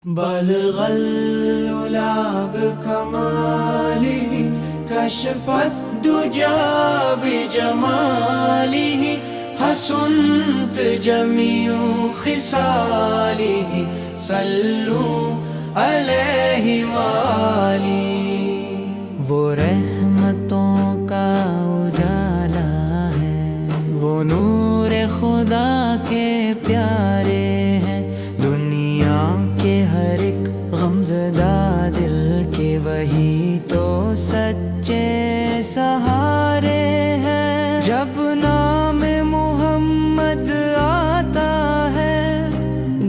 بلغ العلا بكماله كشف الدجى بجماله حسنت جميع خصاله صلوا علیہ وآلہ۔ وہ رحمتوں کا اجالا ہے، وہ نور خدا کے پیارے ہیں، دنیا کے ہر ایک غمزدہ دل کے وہی تو سچے سہارے ہیں۔ جب نام محمد آتا ہے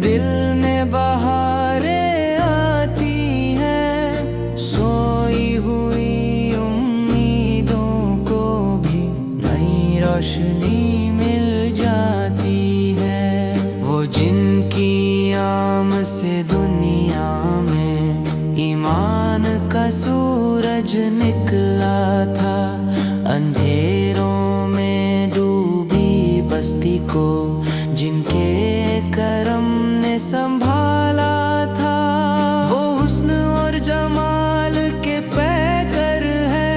دل میں بہاریں آتی ہیں، سوئی ہوئی امیدوں کو بھی نئی روشنی مل جاتی ہے۔ وہ جن کی آمد سے دنیا میں ایمان کا سورج نکلا تھا، اندھیروں میں ڈوبی بستی کو جن کے کرم نے سنبھالا تھا۔ وہ حسن اور جمال کے پیکر ہے،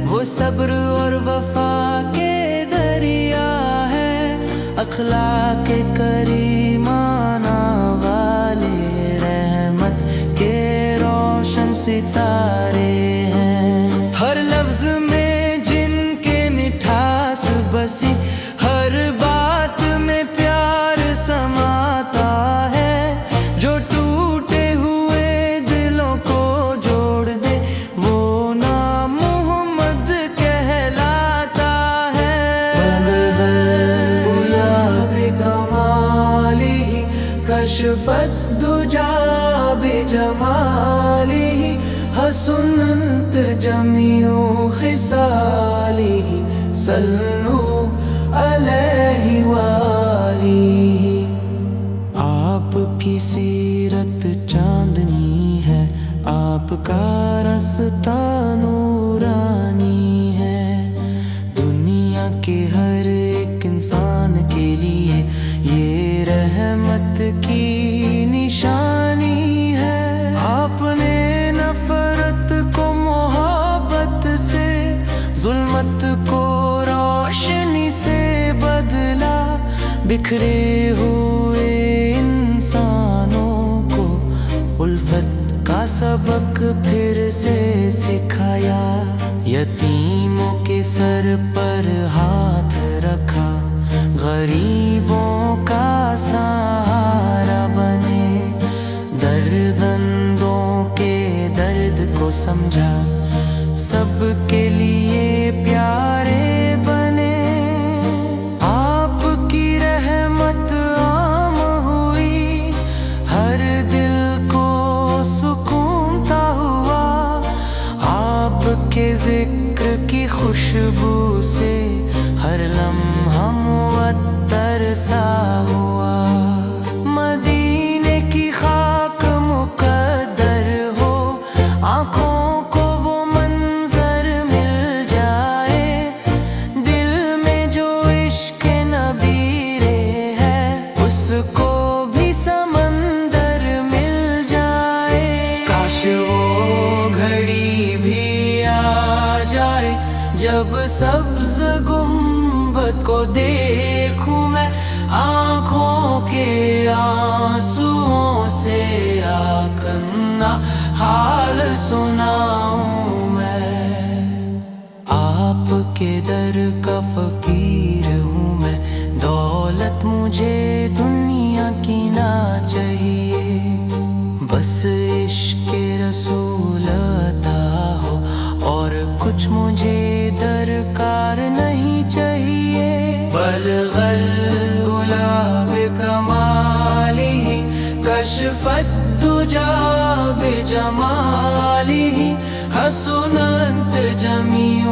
وہ صبر اور وفا کے دریا ہے، اخلاق کریمانہ والے رحمت کے روشن ستارے ہیں۔ ہر لفظ میں جن کے مٹھاس بسی، ہر بات میں پیار سماتا ہے، جو ٹوٹے ہوئے دلوں کو جوڑ دے وہ نام محمد کہلاتا ہے۔ بلغ العلا بکمالہ کشف الدجى بجمالہ حسنت جميع خصالہ صلوا علیہ وآلہ۔ آپ کی سیرت چاندنی ہے، آپ کا رستہ نورانی ہے، دنیا کے ہر ایک انسان کے لیے یہ رحمت کی نشانی ہے۔ آپ نے نفرت کو محبت سے، ظلمت کو روشنی سے بدلا، بکھرے ہوئے انسانوں کو الفت کا سبق پھر سے سکھایا، یتیموں کے سر پر ہاتھ رکھا، غریبوں کا سہارا بنے، دردمندوں کے درد کو سمجھا، سب کے لیے پیارے بنے۔ آپ کی رحمت عام ہوئی، ہر دل کو سکون عطا ہوا، آپ کے ذکر کی خوشبو سے ہر لمحہ معطر سا ہوا۔ مدینے کی خاک مقدر ہو، آنکھوں کو وہ منظر مل جائے، دل میں جو عشق نبی ہے اس کو بھی سمندر مل جائے۔ کاش وہ گھڑی بھی آ جائے جب سبز گنبد کو دیکھوں میں، آنکھوں کے آنسوؤں سے آکنہ حال سناؤں میں۔ آپ کے در کا فقیر ہوں میں، دولت مجھے دنیا کی نہ چاہیے، بس عشق رسول عطا ہو اور کچھ مجھے درکار نہیں چاہیے۔ بلغ العلا بکمالہ کشف الدجى بجمالہ حسنت جميع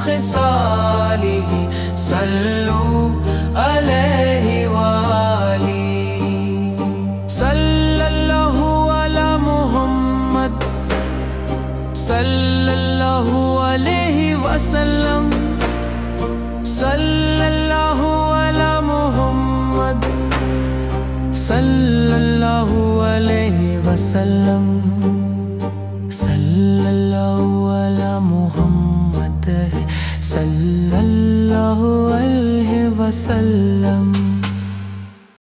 خصالہ صلوا علیہ وآلہ۔ صلی اللہ علی محمد صلی اللہ علیہ وسلم، صلی اللہ علی محمد صلی اللہ علیہ وسلم۔ وسلم صلی اللہ علی محمد صلی اللہ علیہ وسلم